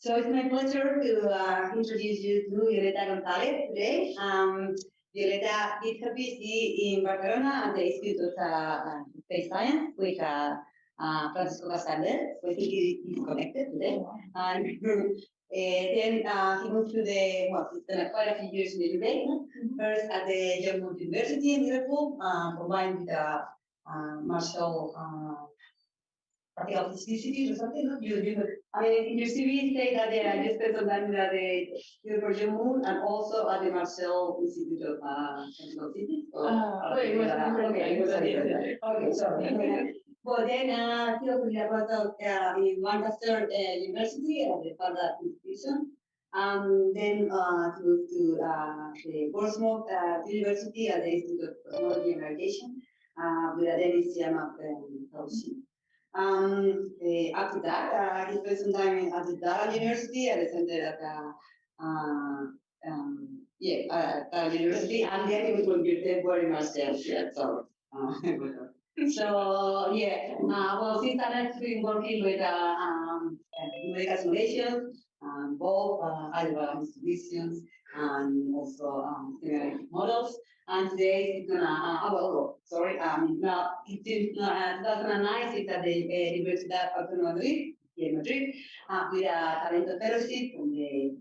So it's my pleasure to introduce you to Violeta González today. Violeta did her PhD in Barcelona at the Institute of Space Science with Francisco Castalder, who I think is connected today. And then he moved to the, well, he spent quite a few years in the UK. First at the John University in Liverpool, combined with Marshall particle physicity or something. No? In your CV say that you spent some time at the University of Moon and also at the Marshall Institute of Particle Physics. It was different. Okay, sorry. But then he also did a postdoc in Lancaster University at the Further Institution. Then he moved to the Portsmouth University at the Institute of Cosmology and Radiation with a DESI fellowship. After that, he spent some time at the Dara University at the center at Dara University, and then he was working with very much so. So yeah, well, since then I've been working with numerical simulations, both algebra distributions and also theoretic models. And today it's gonna, now it's in 2009, it's at the Universidad Autónoma de Madrid, here in Madrid, with a talent fellowship from the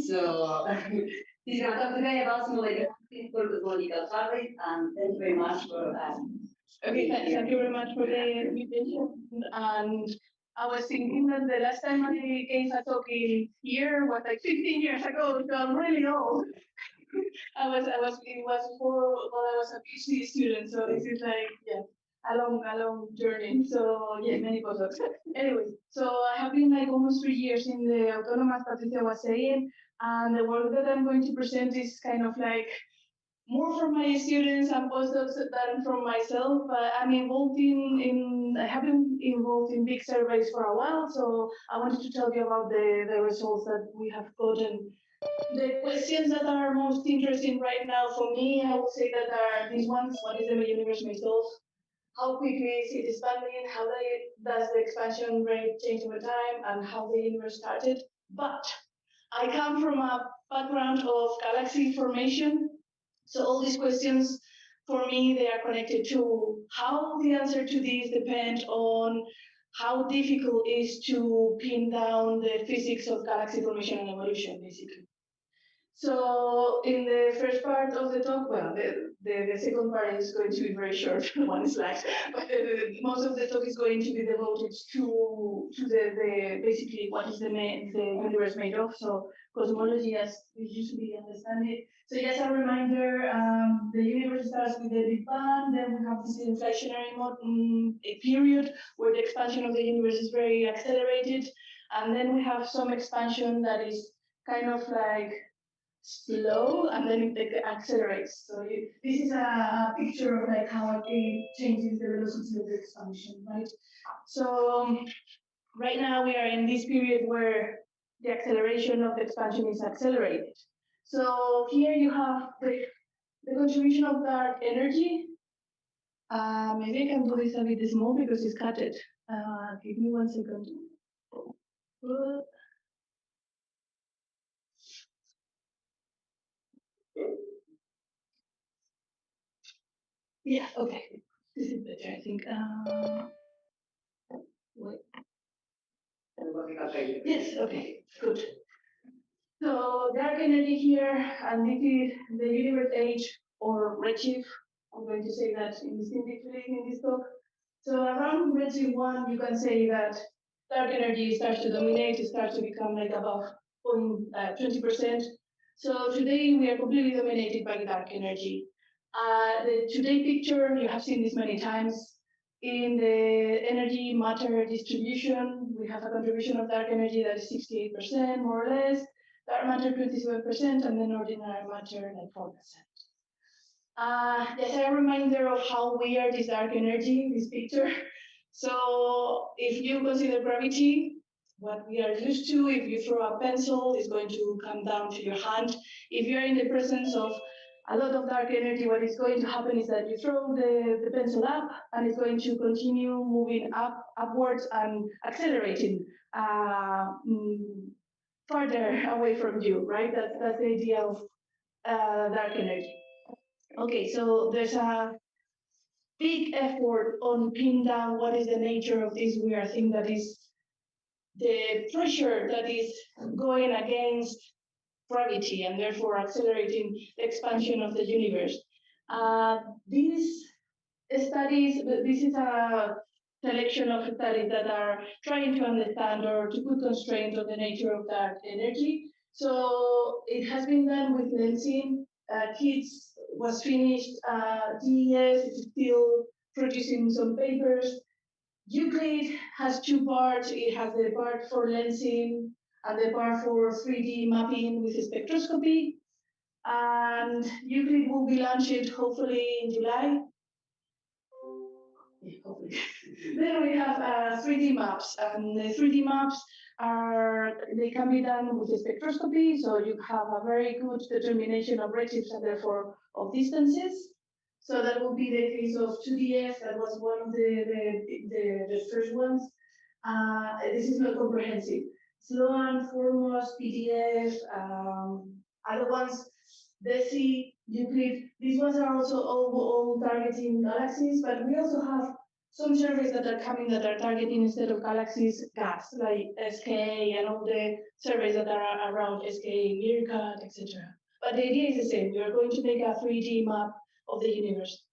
So he's gonna talk today about simulated for cosmological fabric, and thank you very much for Okay, thank you very much for the invitation. And I was thinking that the last time I gave a talk in here was like 15 years ago, so I'm really old. It was while I was a PhD student, so this is like, yeah, a long journey. So yeah, many postdocs. Anyway, so I have been like almost 3 years in the Autónoma, as Patricia was saying, and the work that I'm going to present is kind of like more from my students and postdocs than from myself. But I'm involved I have been involved in big surveys for a while, so I wanted to tell you about the results that we have gotten. The questions that are most interesting right now for me, I would say that are these ones. What is the universe made of? How quickly is it expanding? How does the expansion rate change over time? And how the universe started? But I come from a background of galaxy formation. So all these questions, for me, they are connected to how the answer to these depend on how difficult it is to pin down the physics of galaxy formation and evolution, basically. So in the first part of the talk, well, the second part is going to be very short, one slide, but most of the talk is going to be devoted to the basically what is the universe made of. So cosmology as we usually understand it. So just a reminder, the universe starts with the Big Bang, then we have this inflationary a period where the expansion of the universe is very accelerated, and then we have some expansion that is kind of like slow, and then it accelerates. So this is a picture of like how it changes the velocity of the expansion, right? So right now we are in this period where the acceleration of the expansion is accelerated. So here you have the contribution of dark energy. Maybe I can do this a bit small because it's cut it. Give me 1 second. Yeah, okay. This is better, I think. Wait. Yes, okay, good. So dark energy here, and this is the universe age or redshift. I'm going to say that indistinctly in this talk. So around redshift 1, you can say that dark energy starts to dominate, it starts to become like above 20%. So today we are completely dominated by dark energy. The today picture, you have seen this many times. In the energy matter distribution, we have a contribution of dark energy that is 68%, more or less. Dark matter 27%, and then ordinary matter like 4%. Just a reminder of how weird is dark energy in this picture. So if you consider gravity, what we are used to, if you throw a pencil, it's going to come down to your hand. If you're in the presence of a lot of dark energy, what is going to happen is that you throw the pencil up, and it's going to continue moving upwards and accelerating farther away from you, right? That's the idea of dark energy. Okay, so there's a big effort on pinning down what is the nature of this weird thing that is the pressure that is going against gravity and therefore accelerating the expansion of the universe. These studies, this is a selection of studies that are trying to understand or to put constraints on the nature of dark energy. So it has been done with lensing. KIDS was finished. DES is still producing some papers. Euclid has two parts. It has the part for lensing and the part for 3D mapping with spectroscopy. And Euclid will be launched hopefully in July. Yeah, hopefully. Then we have 3D maps, and the 3D maps they can be done with spectroscopy, so you have a very good determination of redshifts and therefore of distances. So that will be the case of 2DS. That was one of the first ones. This is not comprehensive. Sloan, Foremost, PDF, other ones, DESI, Euclid. These ones are also all targeting galaxies, but we also have some surveys that are coming that are targeting, instead of galaxies, gas, like SK and all the surveys that are around SK, Meerkat, etc. But the idea is the same. We are going to make a 3D map of the universe.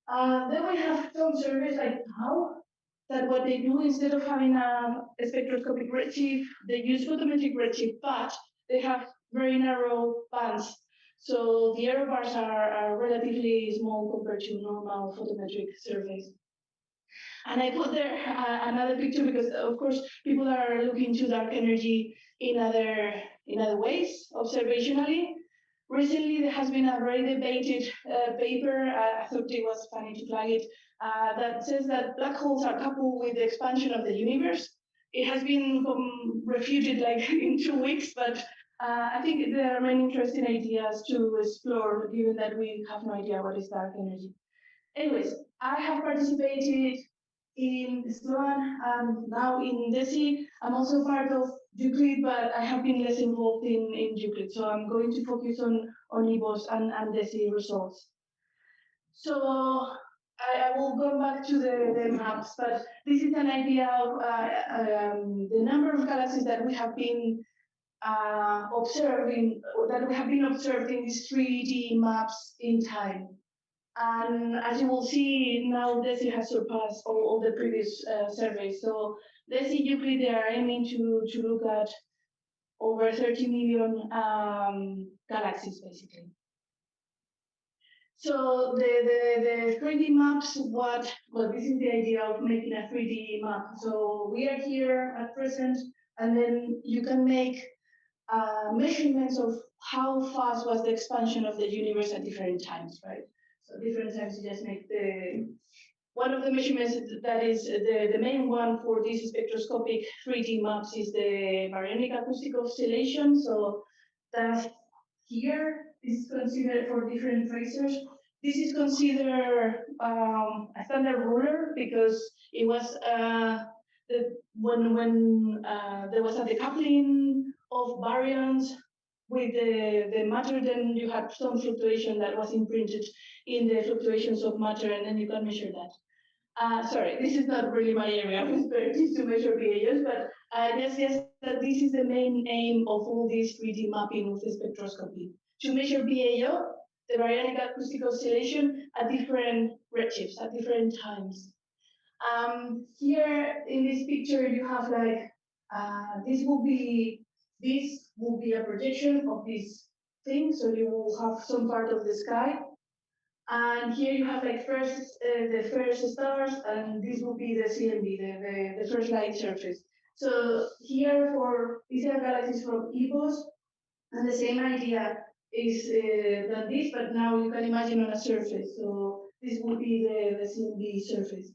Then we have some surveys like TAO, that what they do, instead of having a spectroscopic redshift, they use photometric redshift, but they have very narrow bands. So the error bars are relatively small compared to normal photometric surveys. And I put there another picture because, of course, people are looking to dark energy in other ways, observationally. Recently, there has been a very debated paper, I thought it was funny to flag it, that says that black holes are coupled with the expansion of the universe. It has been refuted like in 2 weeks, but I think there are many interesting ideas to explore, given that we have no idea what is dark energy. Anyways, I have participated in Sloan and now in DESI. I'm also part of Euclid, but I have been less involved in Euclid. So I'm going to focus on eBOSS and DESI results. So I will go back to the maps, but this is an idea of the number of galaxies that we have been observing, that we have been observing these 3D maps in time. And as you will see, now DESI has surpassed all the previous surveys. So DESI Euclid, they are aiming to look at over 30 million galaxies, basically. So the 3D maps, well, this is the idea of making a 3D map. So we are here at present, and then you can make measurements of how fast was the expansion of the universe at different times, right? So different times you just make one of the measurements that is the main one for these spectroscopic 3D maps is the baryonic acoustic oscillation. So that's here. This is considered for different tracers. This is considered a standard ruler because it was when there was a decoupling of baryons with the matter, then you had some fluctuation that was imprinted in the fluctuations of matter, and then you can measure that. Sorry, this is not really my area of expertise to measure BAOs, but yes, that this is the main aim of all this 3D mapping with the spectroscopy, to measure BAO, the baryonic acoustic oscillation, at different redshifts, at different times. Here in this picture, you have like, this will be a projection of this thing, so you will have some part of the sky. And here you have like the first stars, and this will be the CMB, the first light surface. So here these are galaxies from eBOSS, and the same idea is than this, but now you can imagine on a surface. So this will be the CMB surface.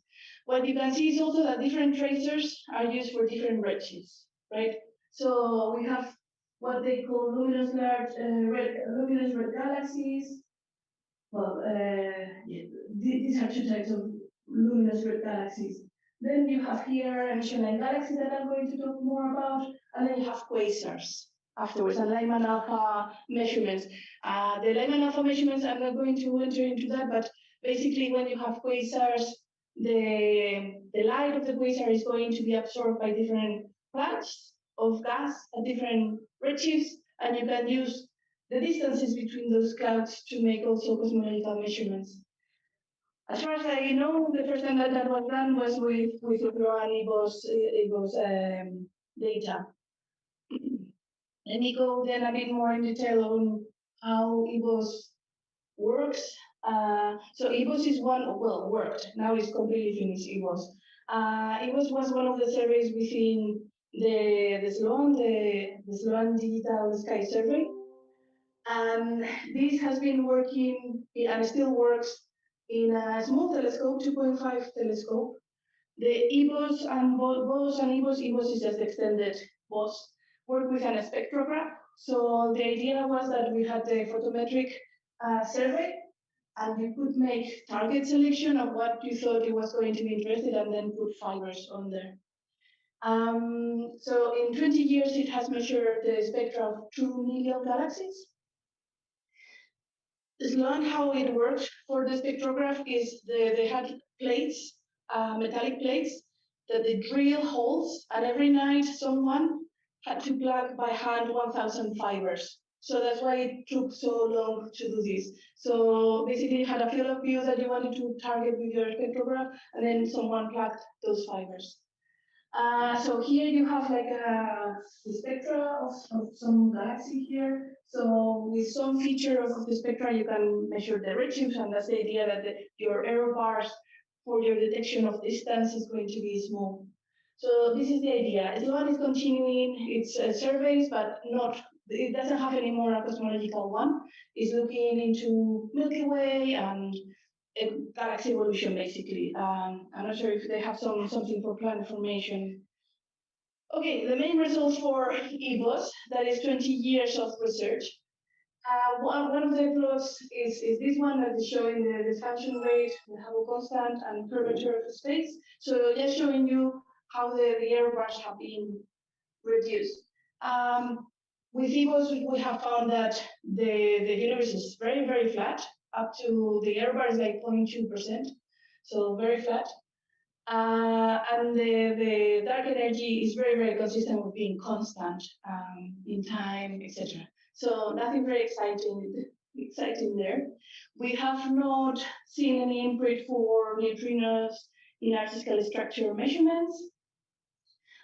What you can see is also that different tracers are used for different redshifts, right? So we have what they call luminous red galaxies. Well, yeah, these are two types of luminous red galaxies. Then you have here emission-line galaxies that I'm going to talk more about, and then you have quasars afterwards, and Lyman alpha measurements. The Lyman alpha measurements, I'm not going to enter into that, but basically when you have quasars, the light of the quasar is going to be absorbed by different clouds of gas at different redshifts, and you can use the distances between those clouds to make also cosmological measurements. As far as I know, the first time that was done was with Euclid and eBOSS data. Let me go then a bit more in detail on how eBOSS works. So eBOSS is worked. Now it's completely finished, eBOSS. eBOSS was one of the surveys within the Sloan Digital Sky Survey. And this has been working and still works in a small telescope, 2.5 telescope. The eBOSS and BOSS and eBOSS is just extended BOSS, work with an spectrograph. So the idea was that we had the photometric survey, and you could make target selection of what you thought it was going to be interested, and then put fibers on there. So in 20 years, it has measured the spectra of 2 million galaxies. Sloan, how it worked for the spectrograph is they had plates, metallic plates, that they drill holes, and every night someone had to plug by hand 1,000 fibers. So that's why it took so long to do this. So basically you had a field of view that you wanted to target with your spectrograph, and then someone plugged those fibers. So here you have like the spectra of some galaxy here. So with some feature of the spectra, you can measure the redshifts, and that's the idea that your error bars for your detection of distance is going to be small. So this is the idea. Sloan is continuing its surveys, but it doesn't have anymore a cosmological one. It's looking into Milky Way and galaxy evolution, basically. I'm not sure if they have something for planet formation. Okay, the main results for eBOSS, that is 20 years of research. One of the plots is this one that is showing the expansion rate, the Hubble constant, and curvature of the space. So just showing you how the error bars have been reduced. With eBOSS, we have found that the universe is very, very flat, up to the error bar is like 0.2%, so very flat. And the dark energy is very, very consistent with being constant in time, etc. So nothing very exciting there. We have not seen any imprint for neutrinos in artificial structure measurements.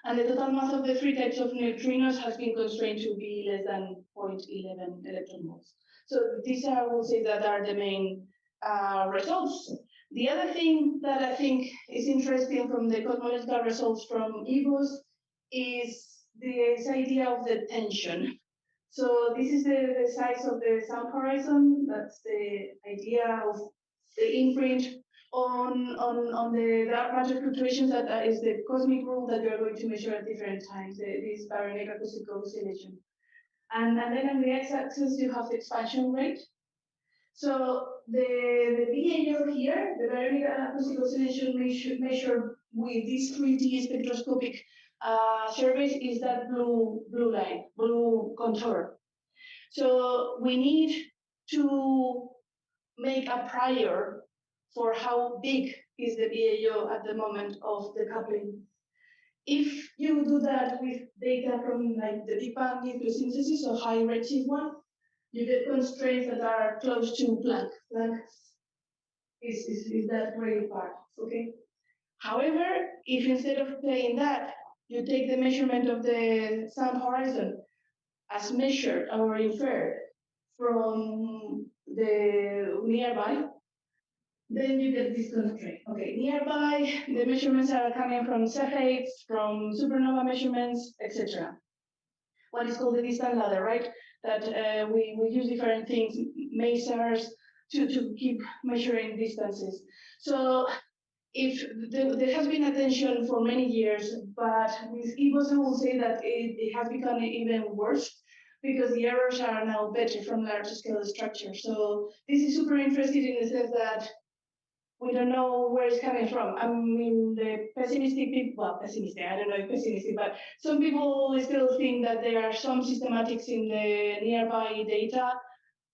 And the total mass of the three types of neutrinos has been constrained to be less than 0.11 electron volts. So these are, I will say, that are the main results. The other thing that I think is interesting from the cosmological results from eBOSS is this idea of the tension. So this is the size of the sound horizon. That's the idea of the imprint on the dark matter fluctuations. That is the cosmic rule that you're going to measure at different times, this baryonic acoustic oscillation. And then on the x-axis, you have the expansion rate. So the BAO here, the baryonic acoustic oscillation measured with these 3D spectroscopic surveys, is that blue line, blue contour. So we need to make a prior for how big is the BAO at the moment of the coupling. If you do that with data from like the Big Bang nucleosynthesis, so high redshift one, you get constraints that are close to Planck. Planck is that gray part, okay? However, if instead of playing that, you take the measurement of the sound horizon as measured or inferred from the nearby, then you get this constraint. Okay, nearby, the measurements are coming from Cepheids, from supernova measurements, etc. What is called the distant ladder, right? That we use different things, masers, to keep measuring distances. So if there has been attention for many years, but with eBOSS, I will say that it has become even worse, because the errors are now better from large scale structures. So this is super interesting in the sense that We don't know where it's coming from. I mean, the pessimistic people, well, pessimistic, I don't know if pessimistic, but some people still think that there are some systematics in the nearby data.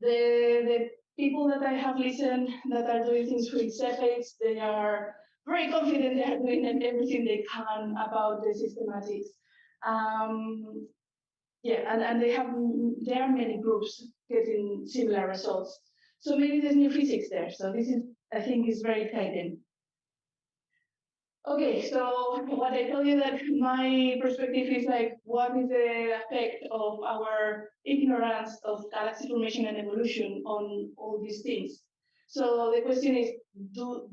The people that I have listened that are doing things with separates, they are very confident they are doing everything they can about the systematics. Yeah, and there are many groups getting similar results. So maybe there's new physics there. So this is, I think, is very exciting. Okay, so what I tell you that my perspective is like, what is the effect of our ignorance of galaxy formation and evolution on all these things? So the question is, do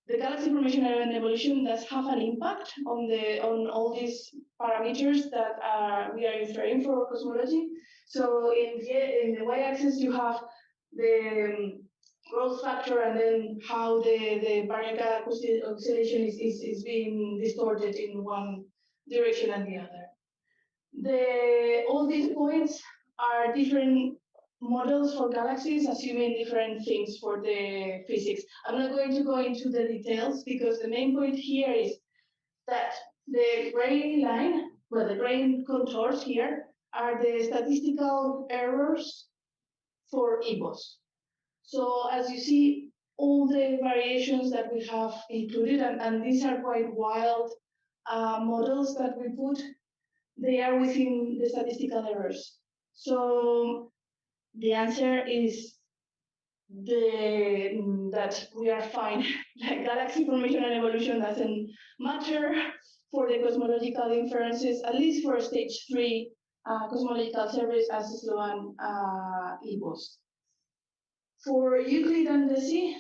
the galaxy formation and evolution does have an impact on all these parameters that we are inferring for cosmology? So in the y-axis you have the growth factor and then how the barrier oscillation is being distorted in one direction and the other. All these points are different models for galaxies, assuming different things for the physics. I'm not going to go into the details because the main point here is that the gray line, well, the gray contours here are the statistical errors for eBOSS. So as you see, all the variations that we have included, and these are quite wild models that we put, they are within the statistical errors. So the answer is that we are fine. Like galaxy formation and evolution doesn't matter for the cosmological inferences, at least for stage 3 cosmological surveys as Sloan eBOSS. For Euclid and DESI,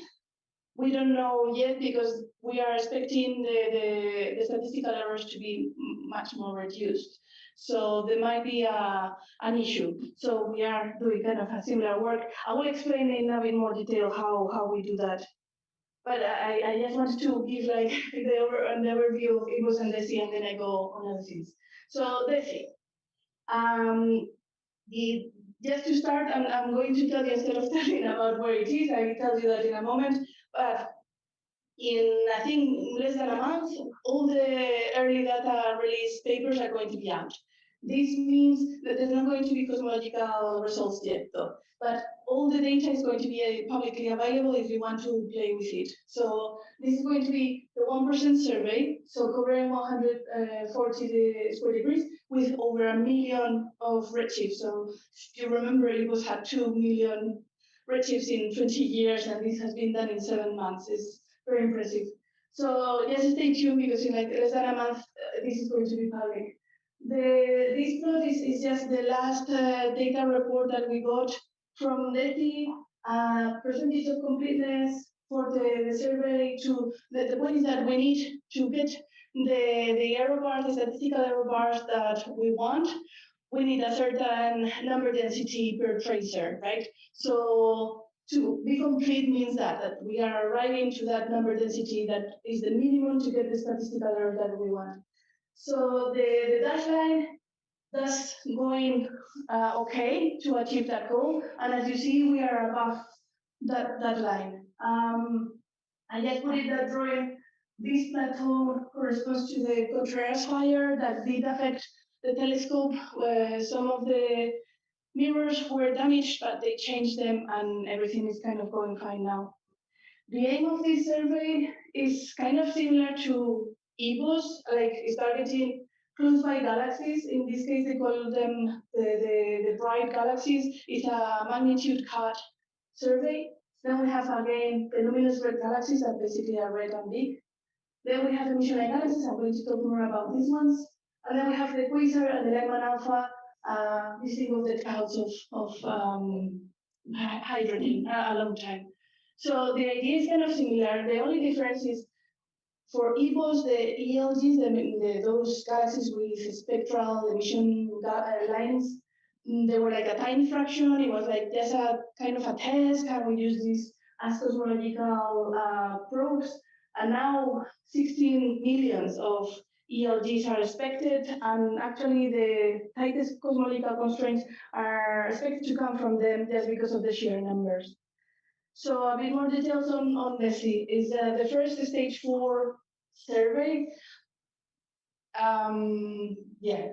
we don't know yet because we are expecting the statistical errors to be much more reduced. So there might be an issue. So we are doing kind of a similar work. I will explain in a bit more detail how we do that. But I just wanted to give like the overview of eBOSS and DESI, and then I go on other things. So DESI. Just to start, I'm going to tell you, instead of telling about where it is, I will tell you that in a moment. But in, I think, less than a month, all the early data release papers are going to be out. This means that there's not going to be cosmological results yet, though. But all the data is going to be publicly available if you want to play with it. So this is going to be the 1% survey, so covering 140 square degrees with over 1 million of redshifts. So if you remember, it was had 2 million redshifts in 20 years, and this has been done in 7 months. It's very impressive. So just stay tuned because in like less than a month, this is going to be public. This plot is just the last data report that we got from DESI, percentage of completeness for the survey. To the point is that we need to get the error bars, the statistical error bars that we want. We need a certain number density per tracer, right? So to be complete means that we are arriving to that number density that is the minimum to get the statistical error that we want. So the dashed line, that's going okay to achieve that goal. And as you see, we are above that line. I just put it that drawing. This plateau corresponds to the Contreras fire that did affect the telescope. Some of the mirrors were damaged, but they changed them and everything is kind of going fine now. The aim of this survey is kind of similar to eBOSS, like it's targeting close by galaxies. In this case, they call them the bright galaxies. It's a magnitude cut survey. Then we have again the luminous red galaxies that basically are red and big. Then we have the emission galaxies. I'm going to talk more about these ones. And then we have the quasar and the Lyman alpha. This thing of the clouds of hydrogen a long time. So the idea is kind of similar. The only difference is for eBOSS, the ELGs, those galaxies with spectral emission lines, they were like a tiny fraction. It was like just a kind of a test. Can we use these as cosmological probes? And now 16 millions of ELGs are expected, and actually the tightest cosmological constraints are expected to come from them just because of the sheer numbers. So a bit more details on DESI is the first stage 4 survey. Yeah.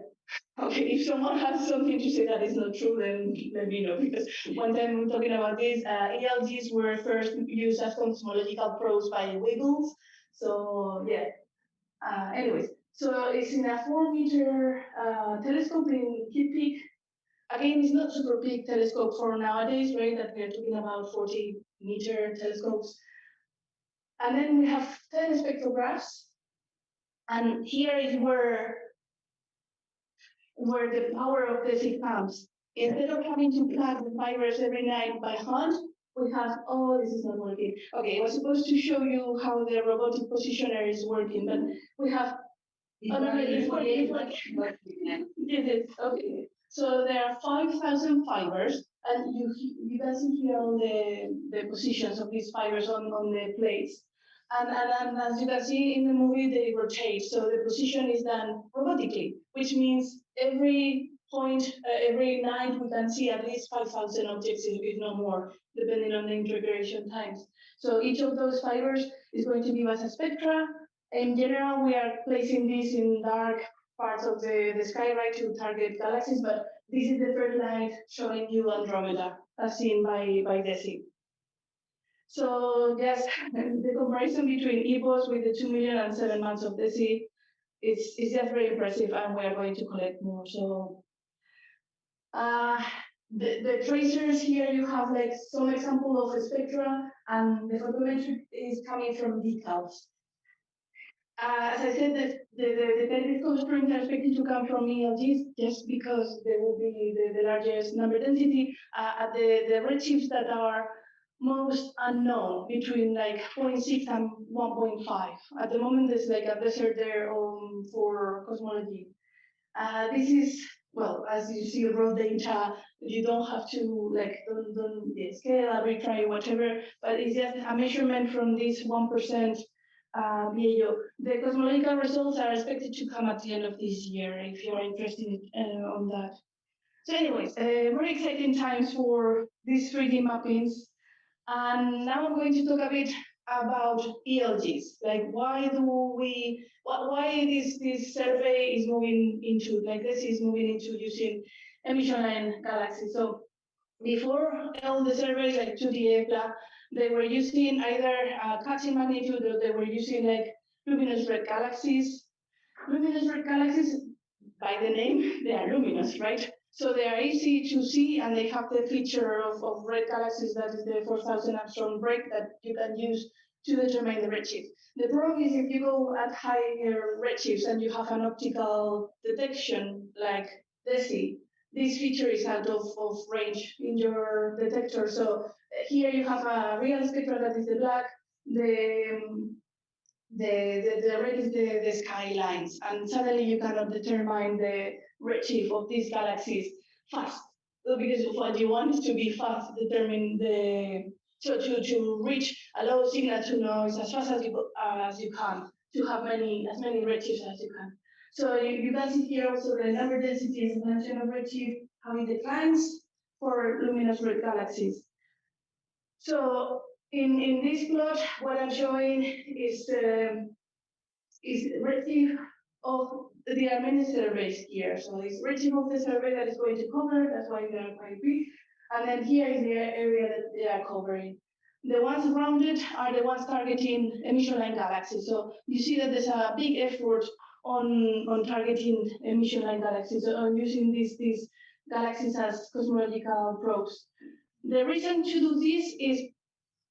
Okay, if someone has something to say that is not true, then let me know, because one time we're talking about this, ELGs were first used as cosmological probes by Wiggles. So yeah. Anyways, so it's in a 4-meter telescope in Kitt Peak. Again, it's not super big telescope for nowadays, right? That we're talking about 40-meter telescopes. And then we have 10 spectrographs. And here is where the power of the DESI comes. Instead of having to plug the fibers every night by hand, we have, oh, this is not working. Okay, I was supposed to show you how the robotic positioner is working, but we have, oh, no, it's working. Yes, okay. So there are 5,000 fibers, and you can see here all the positions of these fibers on the plates. And as you can see in the movie, they rotate. So the position is done robotically, which means every point, every night, we can see at least 5,000 objects, if not more, depending on the integration times. So each of those fibers is going to give us a spectra. In general, we are placing this in dark parts of the sky, right, to target galaxies, but this is the first light showing you Andromeda, as seen by DESI. So just the comparison between eBOSS with the 2 million and 7 months of DESI is just very impressive, and we are going to collect more. So the tracers here, you have like some example of a spectra, and the photometric is coming from decals. As I said, the tightest constraints are expected to come from ELGs just because they will be the largest number density at the redshifts that are most unknown, between like 0.6 and 1.5. At the moment, there's like a desert there for cosmology. This is, well, as you see, raw data. You don't have to like don't scale, arbitrary, whatever. But it's just a measurement from this 1%. The cosmological results are expected to come at the end of this year, if you're interested on that. So anyways, very exciting times for these 3D mappings. And now I'm going to talk a bit about ELGs, like why this survey is moving into, like this is moving into using emission line galaxies. So before all the surveys like 2D, they were using either cutting magnitude, or they were using like luminous red galaxies. Luminous red galaxies, by the name, they are luminous, right? So they are easy to see, and they have the feature of red galaxies, that is the 4,000 Armstrong break that you can use to determine the redshift. The problem is if you go at higher redshifts and you have an optical detection like DESI, this feature is out of range in your detector. So here you have a real spectrum that is the black, the red is the sky lines, and suddenly you cannot determine the redshift of these galaxies fast, because what you want is to be fast, determine to reach a low signal to noise as fast as you can, to have as many redshifts as you can. So you can see here also the number density as a function of redshift, how it declines for luminous red galaxies. So in this plot, what I'm showing is redshift of, there are many surveys here. So it's redshift of the survey that is going to cover, that's why they are quite big. And then here is the area that they are covering. The ones rounded are the ones targeting emission line galaxies. So you see that there's a big effort on targeting emission line galaxies, on using these galaxies as cosmological probes. The reason to do this is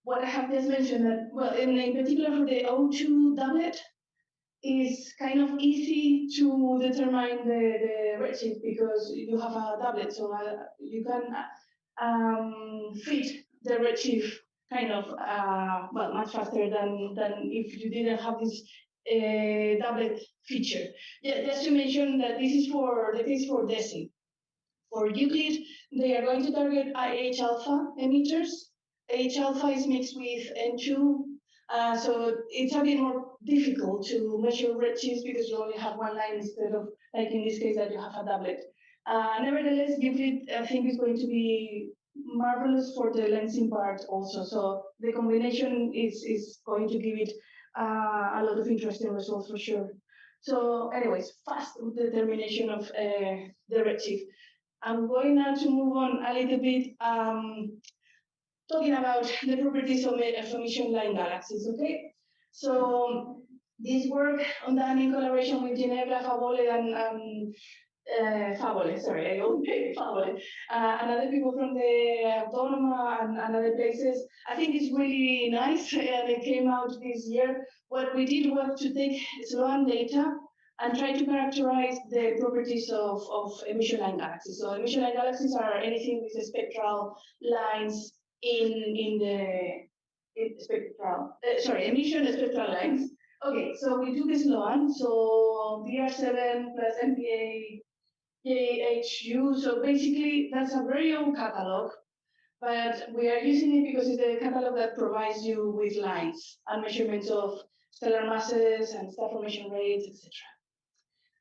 what I have just mentioned, that, well, in particular for the O2 doublet, is kind of easy to determine the redshift because you have a doublet, so you can fit the redshift kind of well, much faster than if you didn't have this doublet feature. Yeah, just to mention that this is for DESI. For Euclid, they are going to target IH alpha emitters. H alpha is mixed with N2, so it's a bit more difficult to measure redshifts because you only have one line instead of, like in this case, that you have a doublet. Nevertheless, Euclid, I think, is going to be marvelous for the lensing part also. So the combination is going to give it a lot of interesting results for sure. So anyways, fast determination of the redshift. I'm going now to move on a little bit, talking about the properties of emission line galaxies, okay? So this work done in collaboration with Ginebra, Favole, and Favole, sorry, I go Favole, and other people from the Autónoma and other places. I think it's really nice, and it came out this year. What we did was to take Sloan data and try to characterize the properties of emission line galaxies. So emission line galaxies are anything with spectral lines in spectral, emission spectral lines. Okay, so we do this Sloan, so DR7 plus MPA JHU. So basically, that's a very old catalog, but we are using it because it's the catalog that provides you with lines and measurements of stellar masses and star formation rates, etc.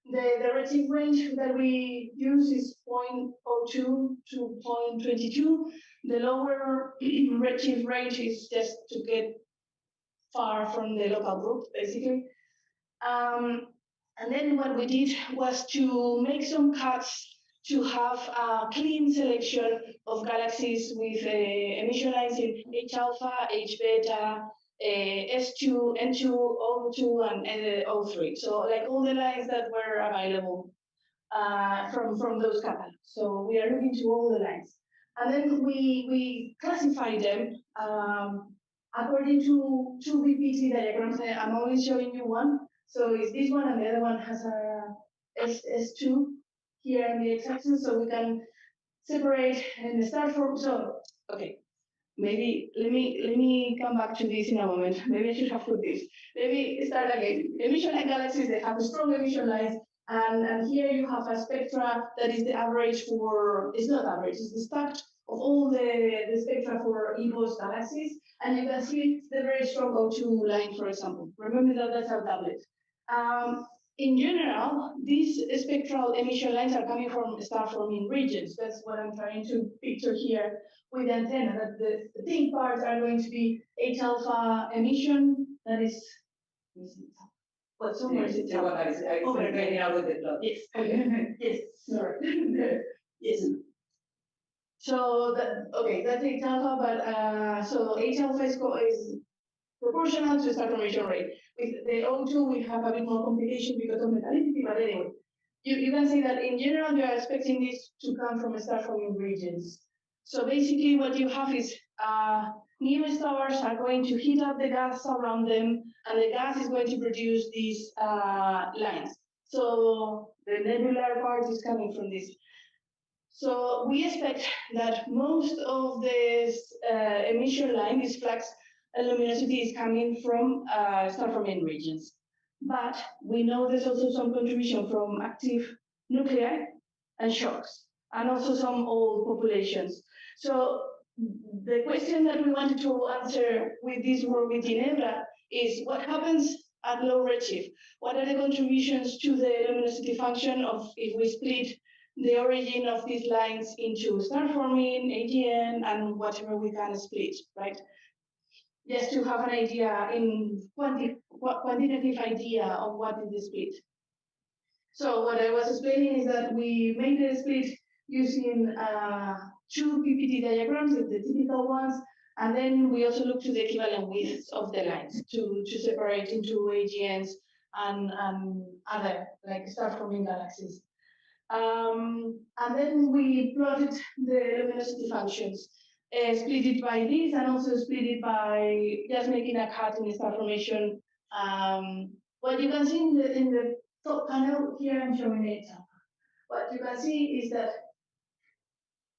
The redshift range that we use is 0.02 to 0.22. The lower redshift range is just to get far from the local group, basically. And then what we did was to make some cuts to have a clean selection of galaxies with emission lines in H alpha, H beta, S2, N2, O2, and O3. So like all the lines that were available from those catalogs. So we are looking to all the lines. And then we classify them according to two VPT diagrams. I'm only showing you one. So it's this one, and the other one has a S2 here on the x-axis, so we can separate and start from. So okay, maybe let me come back to this in a moment. Maybe I should have put this. Maybe start again. Emission line galaxies, they have strong emission lines, and here you have a spectra that is the average for. It's not average. It's the stacked of all the spectra for eBOSS galaxies, and you can see the very strong O2 line, for example. Remember that that's our doublet. In general, these spectral emission lines are coming from star-forming regions. That's what I'm trying to picture here with the antenna. That the thin parts are going to be H alpha emission. That is, but somewhere is it? Over there. With the plot. Yes. Okay. Yes. Sorry. Yes. So that that's H alpha, but so H alpha is proportional to star formation rate. With the O2, we have a bit more complication because of metallicity, but anyway, you can see that in general, you are expecting this to come from star forming regions. So basically what you have is new stars are going to heat up the gas around them, and the gas is going to produce these lines. So the nebular part is coming from this. So we expect that most of this emission line, this flux luminosity, is coming from star-forming regions. But we know there's also some contribution from active nuclei and shocks, and also some old populations. So the question that we wanted to answer with this work with Ginebra is what happens at low redshift? What are the contributions to the luminosity function of if we split the origin of these lines into star-forming, AGN, and whatever we can split, right? Just to have an idea in quantitative idea of what is the split. So what I was explaining is that we made the split using two PPT diagrams, the typical ones, and then we also look to the equivalent widths of the lines to separate into AGNs and other like star-forming galaxies. And then we plotted the luminosity functions, split it by this, and also split it by just making a cut in the star formation. What you can see in the top panel here, I'm showing it. What you can see is that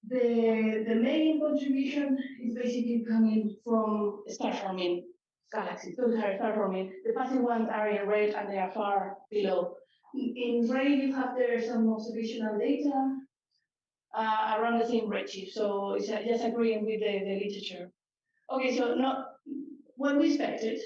the main contribution is basically coming from star forming galaxies. Those are star forming. The passive ones are in red, and they are far below. In gray, you have there some observational data around the same redshift. So it's just agreeing with the literature. Okay, so not what we expected.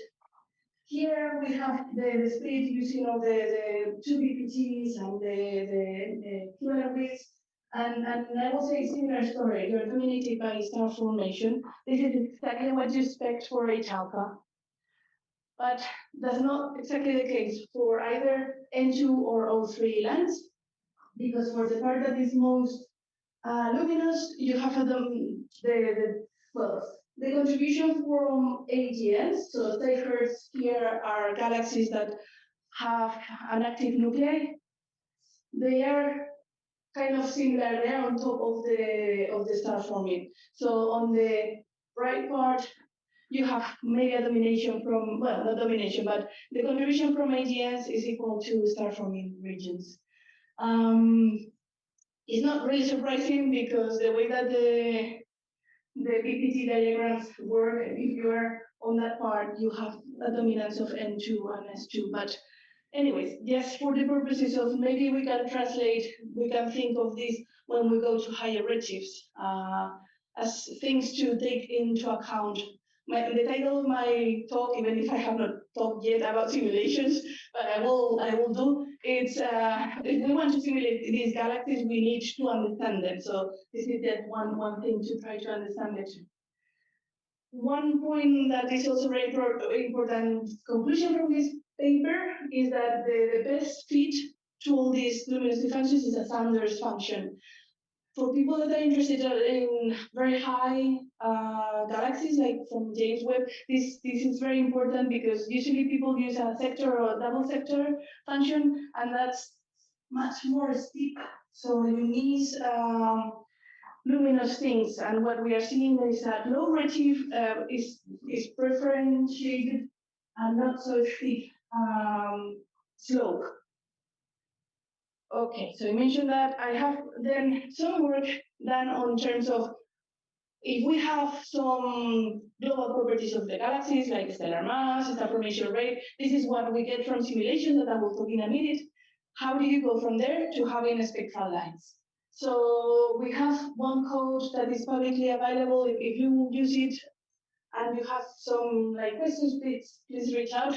Here we have the split using all the two BPTs and the equivalent widths. And I will say similar story. You're dominated by star formation. This is exactly what you expect for H alpha, but that's not exactly the case for either N2 or O3 lines, because for the part that is most luminous, you have the contribution from AGNs. So takers here are galaxies that have an active nuclei. They are kind of similar. They are on top of the star forming. So on the right part, you have maybe a domination from, well, not domination, but the contribution from AGNs is equal to star forming regions. It's not really surprising because the way that the PPT diagrams work, if you are on that part, you have a dominance of N2 and S2. But anyways, just for the purposes of maybe we can translate, we can think of this when we go to higher redshifts as things to take into account. The title of my talk, even if I have not talked yet about simulations, but I will do. It's if we want to simulate these galaxies, we need to understand them. So this is just one thing to try to understand better. One point that is also very important conclusion from this paper is that the best fit to all these luminosity functions is a Sanders function. For people that are interested in very high galaxies, like from James Webb, this is very important because usually people use a sector or double sector function, and that's much more steep. So you need luminous things, and what we are seeing is that low redshift is preferentiated and not so steep slope. Okay, so I mentioned that I have then some work done on terms of if we have some global properties of the galaxies, like stellar mass, star formation rate. This is what we get from simulations that I will talk in a minute. How do you go from there to having spectral lines? So we have one code that is publicly available. If you use it and you have some questions, please reach out.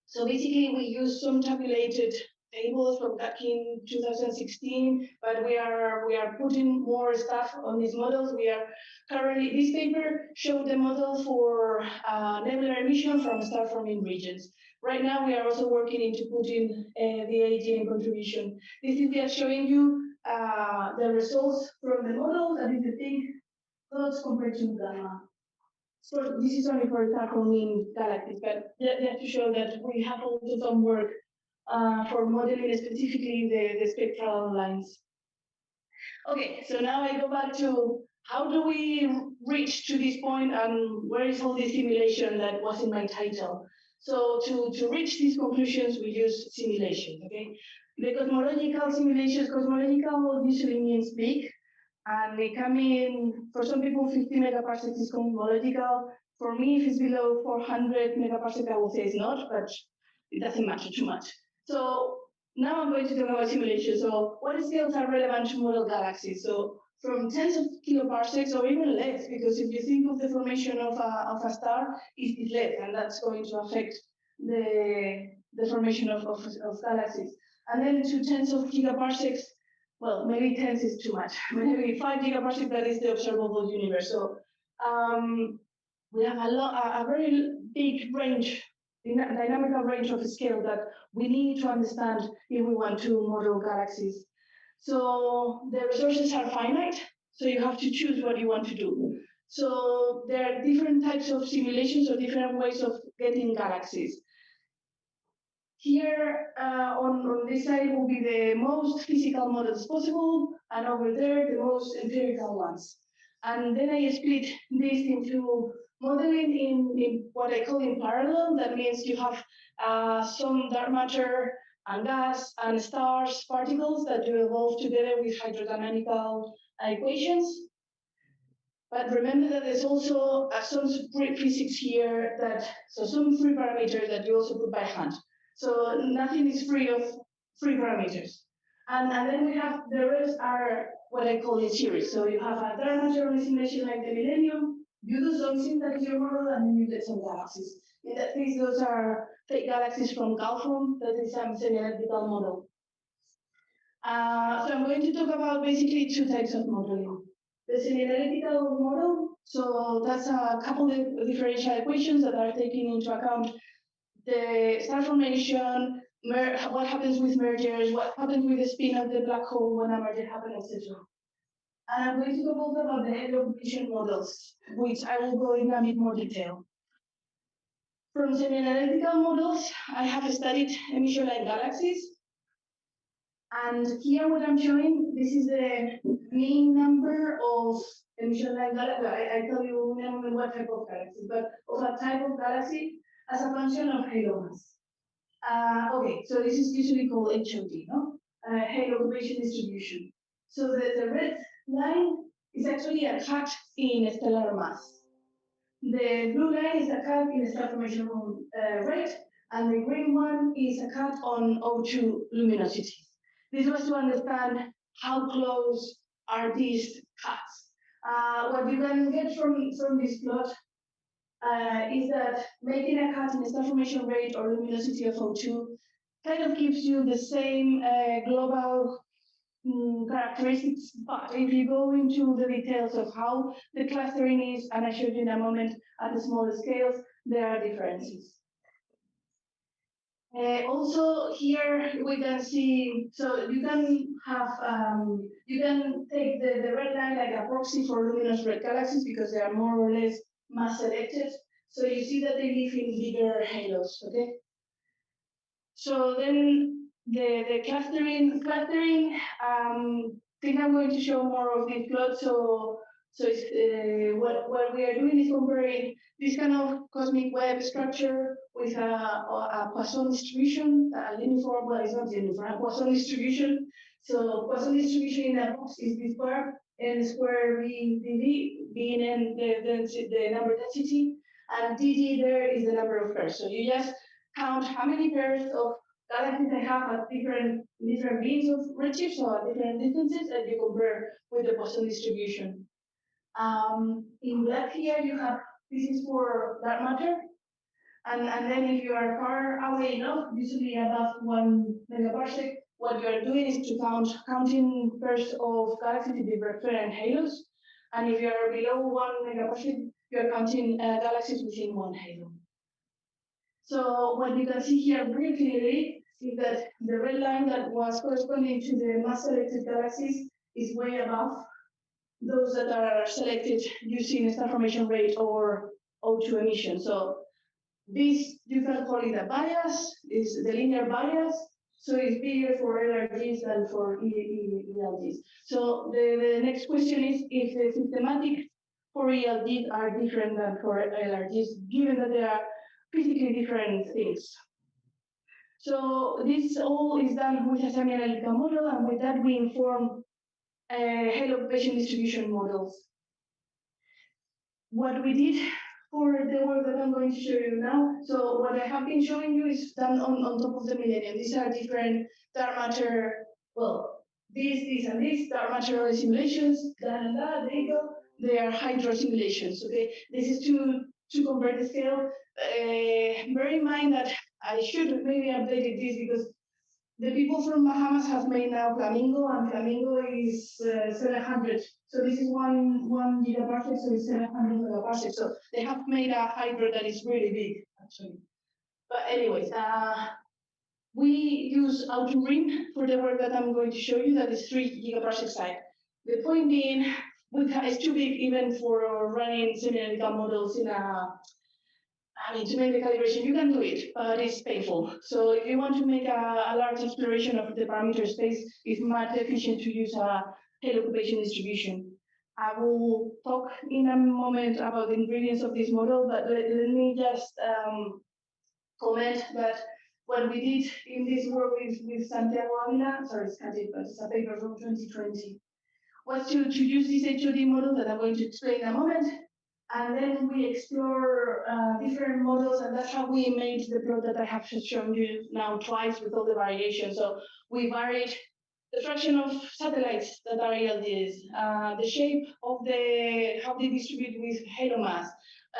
So basically, we use some tabulated tables from back in 2016, but we are putting more stuff on these models. We are currently, this paper showed the model for nebular emission from star-forming regions. Right now, we are also working into putting the AGN contribution. This is just showing you the results from the model, that is the thing, plots compared to gamma. So this is only for star-forming galaxies, but just to show that we have also some work for modeling specifically the spectral lines. Okay, so now I go back to how do we reach to this point and where is all the simulation that was in my title? So to reach these conclusions, we use simulation, okay? The cosmological simulations, cosmological usually means big, and they come in, for some people, 50 megaparsecs is cosmological. For me, if it's below 400 megaparsecs, I will say it's not, but it doesn't matter too much. So now I'm going to talk about simulation. So what scales are relevant to model galaxies? So from tens of kiloparsecs or even less, because if you think of the formation of a star, it's less, and that's going to affect the formation of galaxies. And then to tens of gigaparsecs, well, maybe tens is too much. Maybe 5 gigaparsecs, that is the observable universe. So we have a very big range, dynamical range of scale that we need to understand if we want to model galaxies. So the resources are finite, so you have to choose what you want to do. So there are different types of simulations or different ways of getting galaxies. Here on this side will be the most physical models possible, and over there the most empirical ones. And then I split this into modeling in what I call in parallel. That means you have some dark matter and gas and stars particles that you evolve together with hydrodynamical equations. But remember that there's also some physics here so some free parameters that you also put by hand. So nothing is free of free parameters. And then we have the rest are what I call in series. So you have a dark matter on a simulation like the Millennium, you do something that is your model, and then you get some galaxies. In that case, those are fake galaxies from Galfron, that is a semi-elliptical model. So I'm going to talk about basically two types of modeling. The semi-analytical model, so that's a couple of differential equations that are taking into account the star formation, what happens with mergers, what happens with the spin of the black hole when a merger happens, etc. And I'm going to talk also about the evolution models, which I will go in a bit more detail. From semi-analytical models, I have studied emission-like galaxies. And here what I'm showing, this is the mean number of emission-like galaxies. I tell you in a moment what type of galaxy, but of a type of galaxy as a function of halo mass. Okay, so this is usually called HOD, no? Halo occupation distribution. So the red line is actually a cut in stellar mass. The blue line is a cut in star formation rate, and the green one is a cut on O2 luminosity. This was to understand how close are these cuts. What you can get from this plot is that making a cut in star formation rate or luminosity of O2 kind of gives you the same global characteristics, but if you go into the details of how the clustering is, and I showed you in a moment at the smaller scales, there are differences. Also here we can see, so you can have, you can take the red line like a proxy for luminous red galaxies because they are more or less mass selected. So you see that they live in bigger halos, okay? So then the clustering, I think I'm going to show more of this plot. So it's, what we are doing is comparing this kind of cosmic web structure with a Poisson distribution, a uniform, well, it's not uniform, a Poisson distribution. So Poisson distribution in a box is this bar, and square V dV, being in the number density, and dd there is the number of pairs. So you just count how many pairs of galaxies I have at different beams of redshift, so at different distances, and you compare with the Poisson distribution. In black here, you have, this is for dark matter, and then if you are far away enough, usually above 1 megaparsec, what you are doing is to counting pairs of galaxies in different halos, and if you are below 1 megaparsec, you are counting galaxies within one halo. So what you can see here very clearly is that the red line that was corresponding to the mass selected galaxies is way above those that are selected using star formation rate or O2 emission. So this, you can call it a bias, is the linear bias. So it's bigger for ELGs than for ELGs. So the next question is if the systematic for ELGs are different than for LRGs, given that they are physically different things. So this all is done with a semi-analytical model, and with that we inform halo occupation distribution models. What we did for the work that I'm going to show you now, so what I have been showing you is done on top of the millennium. These are different dark matter, well, this, and this, dark matter simulations, there you go. They are hydro simulations, okay? This is to compare the scale. Bear in mind that I should maybe update this because the people from Bahamas have made now Flamingo, and Flamingo is 700. So this is one gigaparsec, so it's 700 megaparsec. So they have made a hybrid that is really big, actually. But anyways, we use Auto-Rim for the work that I'm going to show you, that is 3 gigaparsec side. The point being, it's too big even for running semi-analytical models in a, to make the calibration, you can do it, but it's painful. So if you want to make a large exploration of the parameter space, it's much efficient to use a halo occupation distribution. I will talk in a moment about the ingredients of this model, but let me just comment that what we did in this work with Santiago Avila, sorry, it's a paper from 2020, was to use this HOD model that I'm going to explain in a moment. And then we explore different models, and that's how we made the plot that I have shown you now twice with all the variations. So we varied the fraction of satellites that are ELGs, the shape of how they distribute with halo mass,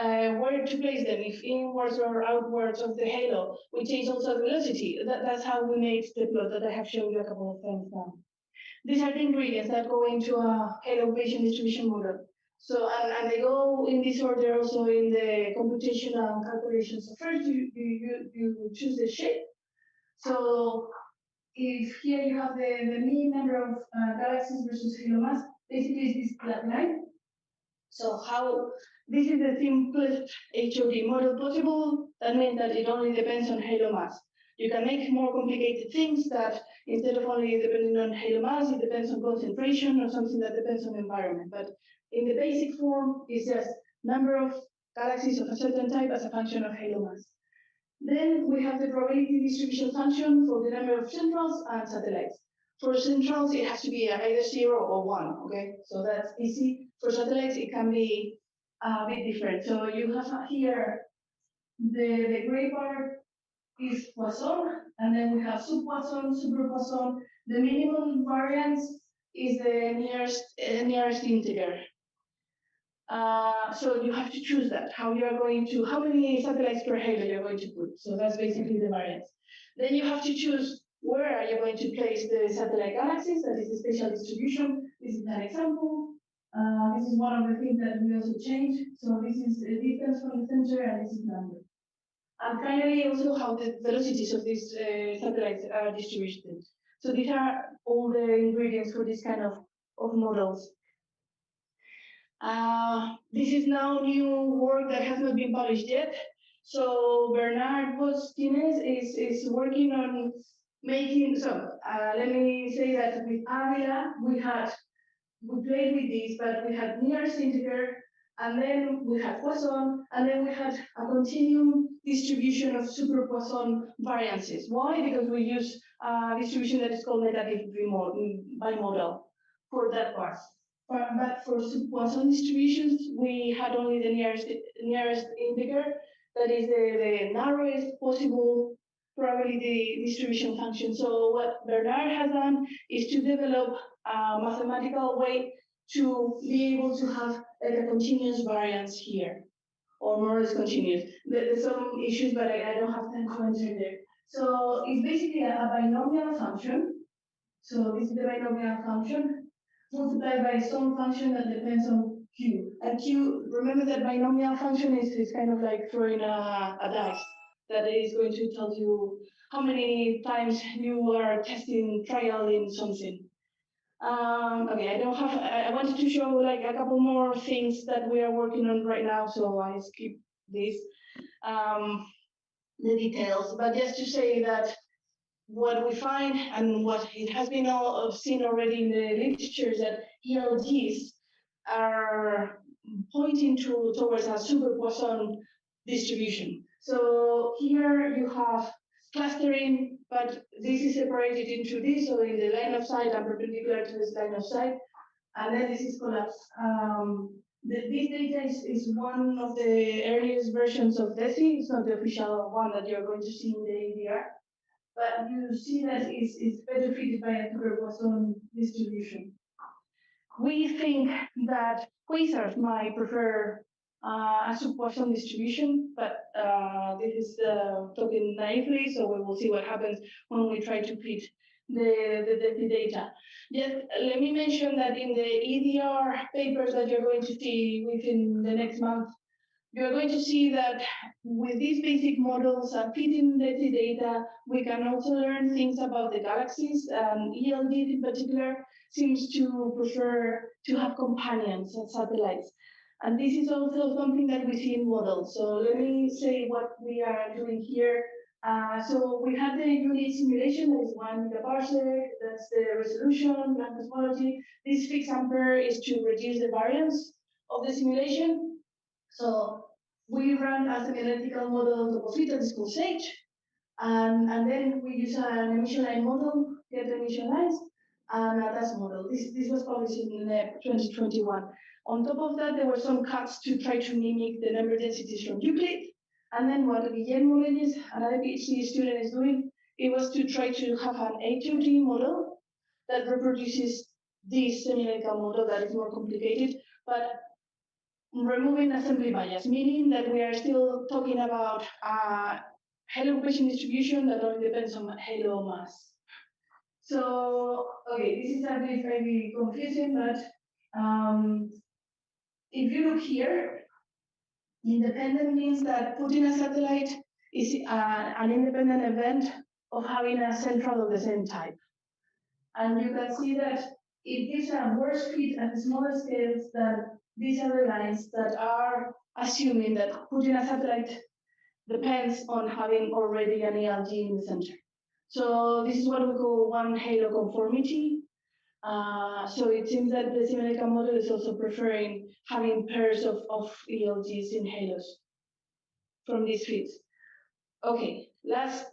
where to place them, if inwards or outwards of the halo. We changed also the velocity. That's how we made the plot that I have shown you a couple of times now. These are the ingredients that go into a halo equation distribution model. So, and they go in this order also in the computational calculations. So first, you choose the shape. So if here you have the mean number of galaxies versus halo mass, basically it's this black line. So how this is the simplest HOD model possible. That means that it only depends on halo mass. You can make more complicated things that instead of only depending on halo mass, it depends on concentration or something that depends on environment. But in the basic form, it's just number of galaxies of a certain type as a function of halo mass. Then we have the probability distribution function for the number of centrals and satellites. For centrals, it has to be either 0 or 1, okay? So that's easy. For satellites, it can be a bit different. So you have here, the gray part is Poisson, and then we have sub-Poisson, super-Poisson. The minimum variance is the nearest integer. So you have to choose that, how many satellites per halo you're going to put. So that's basically the variance. Then you have to choose where are you going to place the satellite galaxies, that is the spatial distribution. This is an example. This is one of the things that we also change. So this is the distance from the center, and this is number. And finally, also how the velocities of these satellites are distributed. So these are all the ingredients for this kind of models. This is now new work that has not been published yet. So Bernard Postines is working on making, let me say that with Avila, we played with this, but we had nearest integer, and then we had Poisson, and then we had a continuum distribution of super Poisson variances. Why? Because we use a distribution that is called negative bimodal for that part. But for Poisson distributions, we had only the nearest integer, that is the narrowest possible probability distribution function. So what Bernard has done is to develop a mathematical way to be able to have like a continuous variance here, or more or less continuous. There's some issues, but I don't have time to enter there. So it's basically a binomial function. So this is the binomial function multiplied by some function that depends on Q. And Q, remember that binomial function is kind of like throwing a dice that is going to tell you how many times you are trialing something. Okay, I wanted to show like a couple more things that we are working on right now, so I skip this, the details, but just to say that what we find and what it has been seen already in the literature is that ELGs are pointing towards a super Poisson distribution. So here you have clustering, but this is separated into this, so in the line of sight and perpendicular to this line of sight, and then this is collapsed. This data is one of the earliest versions of DESI. It's not the official one that you're going to see in the ADR. But you see that it's better fitted by a super Poisson distribution. We think that quasars might prefer a sub-Poisson distribution, but this is talking naively, so we will see what happens when we try to fit the data. Just let me mention that in the EDR papers that you're going to see within the next month, you're going to see that with these basic models and fitting the data, we can also learn things about the galaxies. ELGs in particular seems to prefer to have companions and satellites. And this is also something that we see in models. So let me say what we are doing here. So we have the unit simulation, that is 1 megaparsec, that's the resolution, black cosmology. This fixed ampere is to reduce the variance of the simulation. So we run a theoretical model of it that is called SAGE, and then we use an emission line model, get the emission lines, and a DAS model. This was published in 2021. On top of that, there were some cuts to try to mimic the number densities from Euclid. And then what Guillermo Reyes, another PhD student, is doing, it was to try to have an HOD model that reproduces this semi-logical model that is more complicated, but removing assembly bias, meaning that we are still talking about a halo equation distribution that only depends on halo mass. So, okay, this is a bit maybe confusing, but if you look here, independent means that putting a satellite is an independent event of having a central of the same type. And you can see that it gives a worse fit at smaller scales than these other lines that are assuming that putting a satellite depends on having already an ELG in the center. So this is what we call one halo conformity. So it seems that the simulacrum model is also preferring having pairs of ELGs in halos from these fits. Okay, last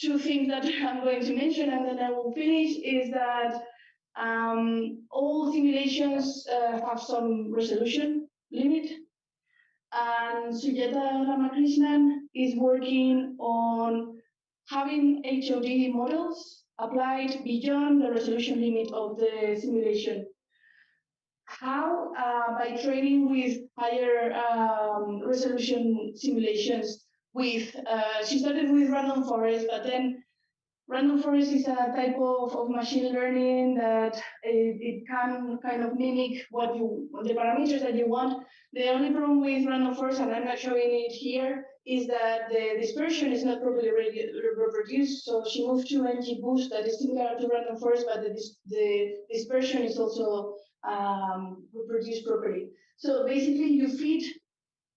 two things that I'm going to mention and then I will finish is that all simulations have some resolution limit. And Sujata Ramakrishnan is working on having HOD models applied beyond the resolution limit of the simulation. How? By training with higher resolution simulations with, she started with random forest, but then random forest is a type of machine learning that it can kind of mimic the parameters that you want. The only problem with random forest, and I'm not showing it here, is that the dispersion is not properly reproduced. So she moved to NGBoost that is similar to random forest, but the dispersion is also reproduced properly. So basically you feed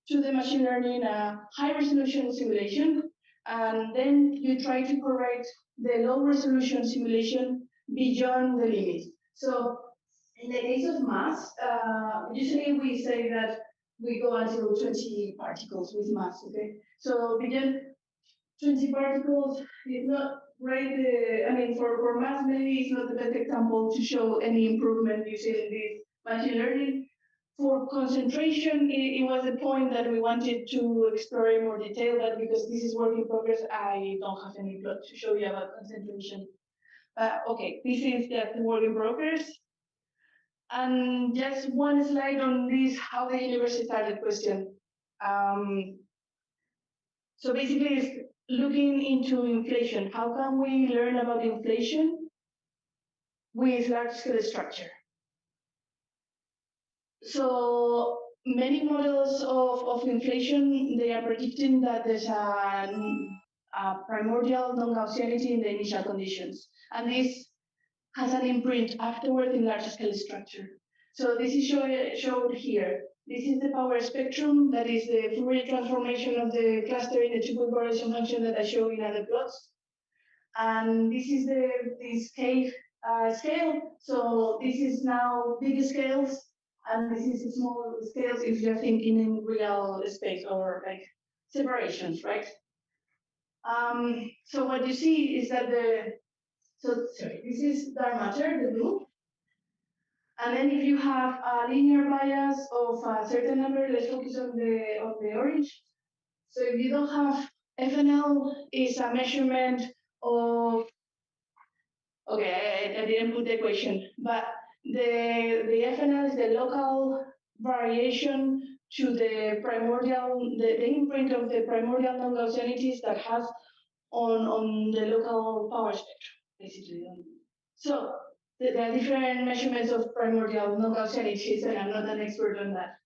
to the machine learning a high resolution simulation, and then you try to correct the low resolution simulation beyond the limit. So in the case of mass, usually we say that we go until 20 particles with mass, okay? So beyond 20 particles is not great. I mean, for mass, maybe it's not the best example to show any improvement using this machine learning. For concentration, it was a point that we wanted to explore in more detail, but because this is work in progress, I don't have any plot to show you about concentration. Okay, this is just work in progress. And just one slide on this, how the universe started question. So basically, it's looking into inflation. How can we learn about inflation with large-scale structure? So many models of inflation, they are predicting that there's a primordial non-Gaussianity in the initial conditions. And this has an imprint afterward in large-scale structure. So this is showed here. This is the power spectrum, that is the Fourier transformation of the cluster in the two-point correlation function that I show in other plots. And this is this cave scale. So this is now big scales, and this is small scales if you're thinking in real space or like separations, right? So what you see is that this is dark matter, the blue. And then if you have a linear bias of a certain number, let's focus on the orange. So if you don't have FNL, is a measurement of, okay, I didn't put the equation, but the FNL is the local variation to the primordial, the imprint of the primordial non-Gaussianities that has on the local power spectrum, basically. So there are different measurements of primordial non-Gaussianities, and I'm not an expert on that.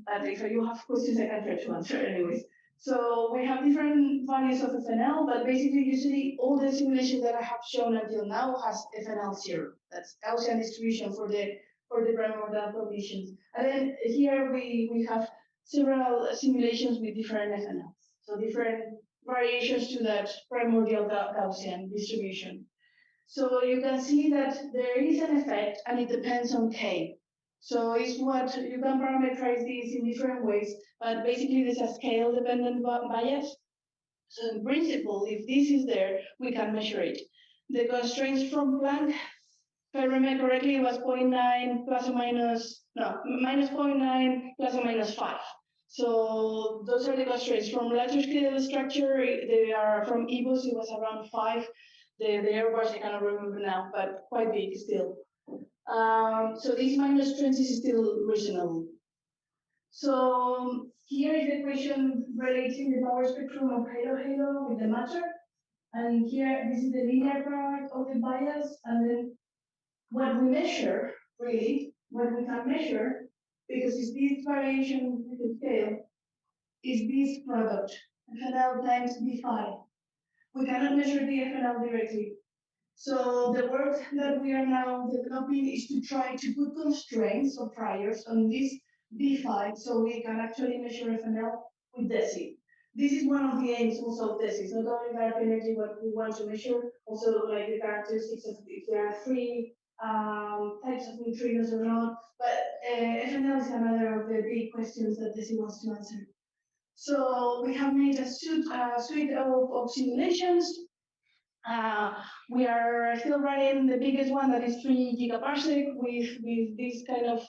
But if you have questions, I can try to answer anyways. So we have different values of FNL, but basically usually all the simulations that I have shown until now has FNL 0. That's Gaussian distribution for the primordial conditions. And then here we have several simulations with different FNLs. So different variations to that primordial Gaussian distribution. So you can see that there is an effect and it depends on K. So it's what you can parameterize these in different ways, but basically there's a scale dependent bias. So in principle, if this is there, we can measure it. The constraints from Planck, if I remember correctly, it was 0.9 plus or minus, no, minus 0.9 plus or minus 5. So those are the constraints. From larger scale structure, they are from eBOSS, it was around 5. The airways I cannot remember now, but quite big still. So this minus 20 is still reasonable. So here is the equation relating the power spectrum of halo with the matter. And here, this is the linear part of the bias, and then what we measure, really, what we can measure, because it's this variation with the scale, is this product, FNL times B5. We cannot measure the FNL directly. So the work that we are now developing is to try to put constraints or priors on this B5 so we can actually measure FNL with DESI. This is one of the aims also of DESI. It's not only dark energy what we want to measure, also like the characteristics of if there are three types of neutrinos or not. But FNL is another of the big questions that DESI wants to answer. So we have made a suite of simulations. We are still running the biggest one that is 3 gigaparsec with this kind of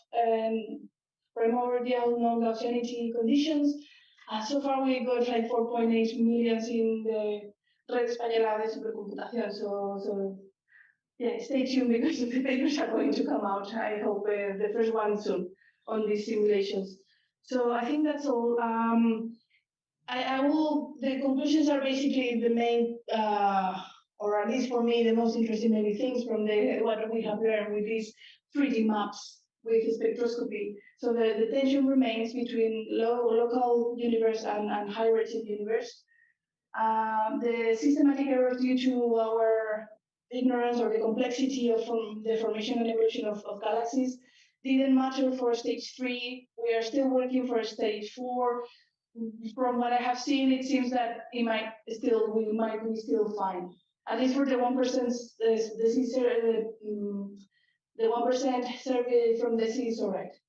primordial non-Gaussianity conditions. So far we got like 4.8 million in the Red Española de Supercomputación. So yeah, stay tuned because the papers are going to come out. I hope the first one soon on these simulations. So I think that's all. The conclusions are basically the main, or at least for me, the most interesting maybe things from what we have learned with these 3D maps with spectroscopy. So the tension remains between local universe and high redshift universe. The systematic errors due to our ignorance or the complexity of the formation and evolution of galaxies didn't matter for stage 3. We are still working for stage 4. From what I have seen, it seems that we might be still fine. At least for the 1%, the 1% survey from DESI is correct.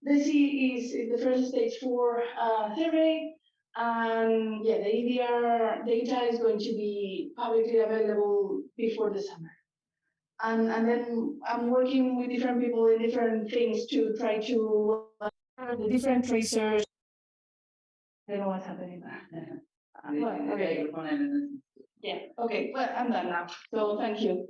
DESI is the first stage 4 survey, and yeah, the EDR data is going to be publicly available before the summer. And then I'm working with different people in different things to try to the different tracers. I don't know what's happening. Well, okay. Yeah, okay, well, I'm done now. So thank you.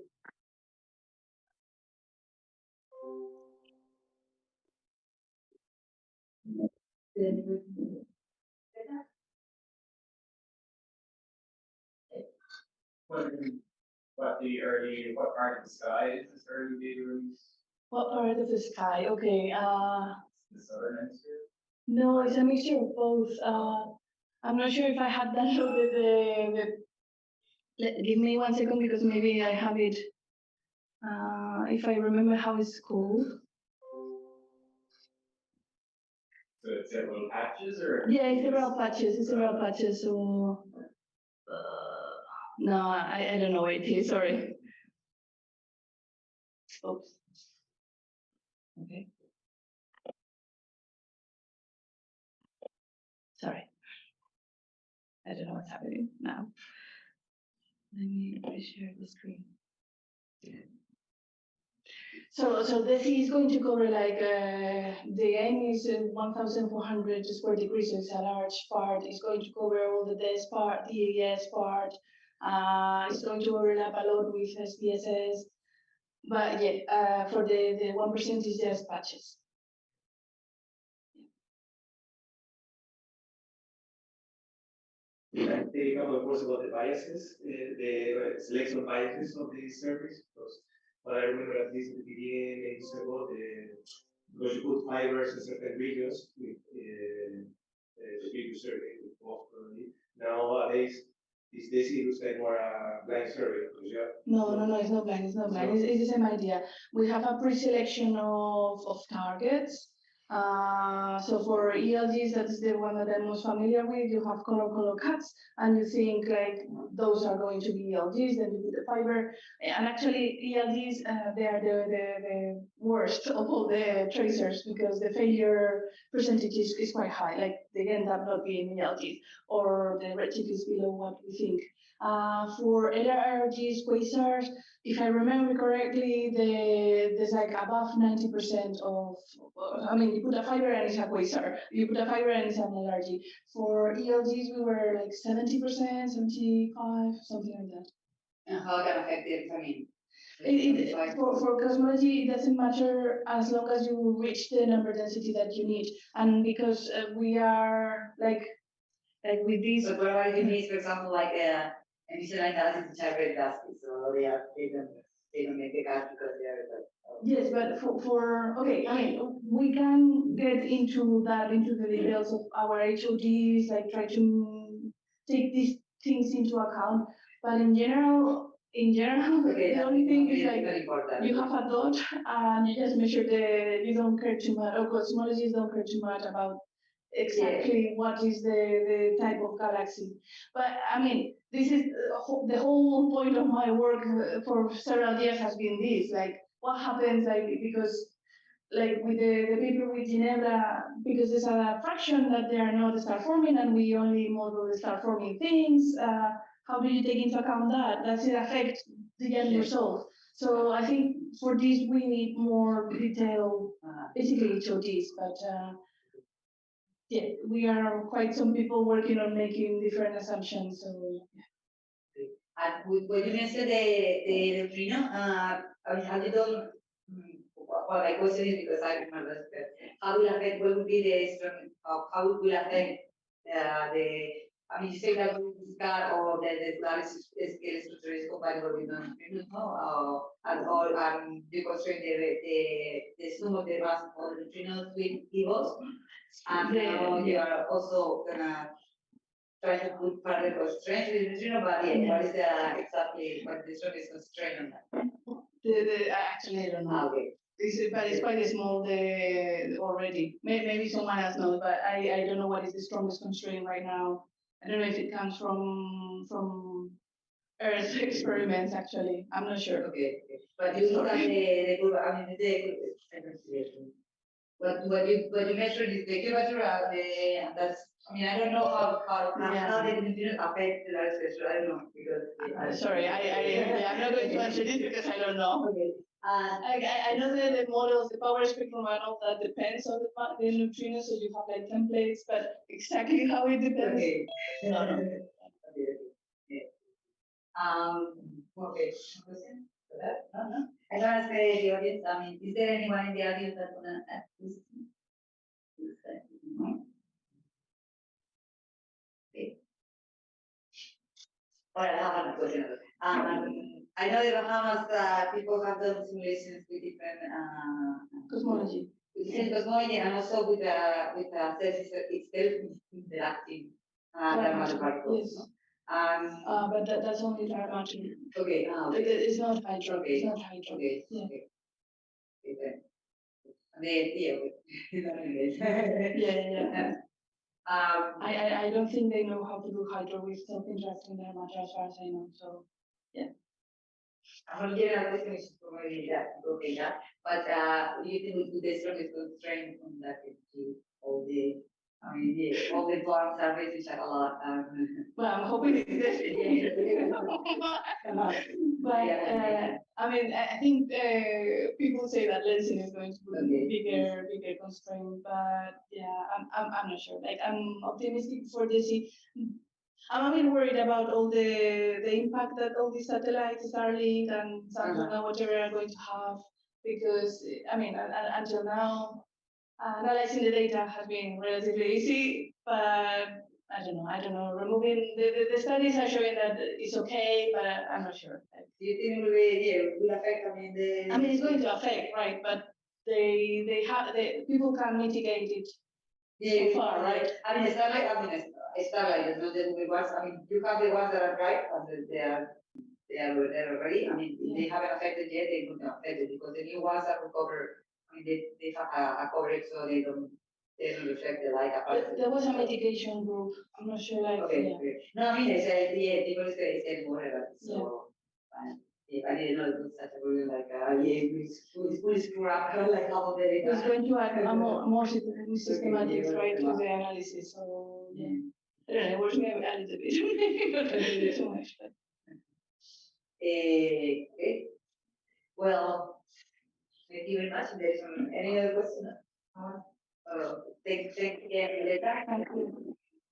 What part of the sky is this early data release? What part of the sky? Okay. The southern hemisphere? No, it's a mixture of both. I'm not sure if I had downloaded give me 1 second because maybe I have it. If I remember how it's called. So it's several patches, or? Yeah, it's several patches. It's several patches. So no, I don't know what it is. Sorry. Oops. Okay. Sorry. I don't know what's happening now. Let me share the screen. So this is going to cover like the aim is 1,400 square degrees, so it's a large part. It's going to cover all the DES part, the ELGs part. It's going to overlap a lot with SDSS, but yeah, for the 1% is just patches. Can I take a couple of words about the biases, the selection biases of these surveys? Because what I remember at least in the beginning, it's about because you put fibers in certain regions with the previous survey with both probably. Nowadays, this DESI looks like more a blind survey. No, it's not blind. It's not blind. It's the same idea. We have a pre-selection of targets. So for ELGs, that's the one that I'm most familiar with. You have color cuts, and you think like those are going to be ELGs. Then you put the fiber, and actually ELGs they are the worst of all the tracers because the failure percentage is quite high. Like they end up not being ELGs, or the redshift is below what we think. For LRGs, quasars, if I remember correctly, there's like above 90% of, I mean, you put a fiber and it's a quasar. You put a fiber and it's an LRG. For ELGs, we were like 70%, 75, something like that. And how that affected, I mean? For cosmology, it doesn't matter as long as you reach the number density that you need. And because we are like with these. But what about if you need, for example, like emission analysis which are very drastic, so they don't make the cut because they are like. Yes, but for okay, I mean, we can get into the details of our HODs, like try to take these things into account. But in general, Okay, the only thing is very, like very important. you have a dot and you just measure you don't care too much, or cosmologists don't care too much about exactly what is the type of galaxy. But I mean, this is the whole point of my work for several years has been this, like what happens, like, because like with the paper with Ginebra, because there's a fraction that they are not star forming and we only model the star forming things, how do you take into account that? Does it affect the end result? So I think for this we need more detailed, basically HODs, but yeah, we are quite some people working on making different assumptions. So and when you mentioned the neutrino, I mean, how you don't. Well, my question is because I remember that. How will affect? What would be the strong? How it will affect the? I mean, you say that this car or the scale structure is compatible with non-neutrinos, no? And you constrain the sum of the mass of the neutrinos with eBOSS, and now you are also gonna try to put further constraints with neutrino, but yeah, what is the exactly what the strongest constraint on that? Actually, I don't know. Okay. But it's quite small already. Maybe someone else knows, but I don't know what is the strongest constraint right now. I don't know if it comes from Earth experiments. Actually, I'm not sure. Okay. But you look at the curve. I mean, what you measure is the curvature and that's. I mean, I don't know how they can affect the large spectrum. I don't know because. Sorry, I'm not going to answer this because I don't know. Okay. I know that the models, the power spectrum and all that depends on the neutrinos, so you have like templates, but exactly how it depends. Okay. No. Okay. Yeah. Okay. Question for that? No. I don't ask the audience. I mean, is there anyone in the audience that wanna ask questions? Okay. All right, I have a question. I know that Bahamas people have done simulations with different Cosmology. with different cosmology and also with CEST itself interacting thermal particles. Yes. No? But that's only dark matter. Okay. It's not hydro. Okay. It's not hydro. Okay. Yeah. Okay. Yeah. I don't think they know how to do hydro with self-interacting dark matter as far as I know. So yeah. I'm general question is probably that okay, yeah. But you think we could the strongest constraint on that to all the all the forms are basically a lot. Well, I'm hoping it's but I mean, I think people say that lensing is going to be bigger constraint, but yeah, I'm not sure. Like I'm optimistic for DESI. I'm a bit worried about all the impact that all these satellites, Starlink and Samsung and whatever are going to have, because I mean, until now, analyzing the data has been relatively easy, but I don't know. Removing the studies are showing that it's okay, but I'm not sure. Do you think will affect? I mean, it's going to affect, right? But people can mitigate it so far, right? I mean, Starlight, not the movie ones. I mean, you have the ones that are right, and they are there already. I mean, they haven't affected yet. They could not affect it because the new ones are recovered. I mean, they have a coverage, so they don't reflect the light. There was a mitigation group. I'm not sure, like. Okay. Yeah. Okay. No, I mean, people say more about it. So. Yeah. I didn't know it was such a problem like we screw up like all of the data. It's going to add more systematic right to the analysis. So yeah. I don't know, it works maybe a little bit, not really too much. But. Okay. Well, thank you very much. There is any other question? Thank you again, Violeta. Thank you.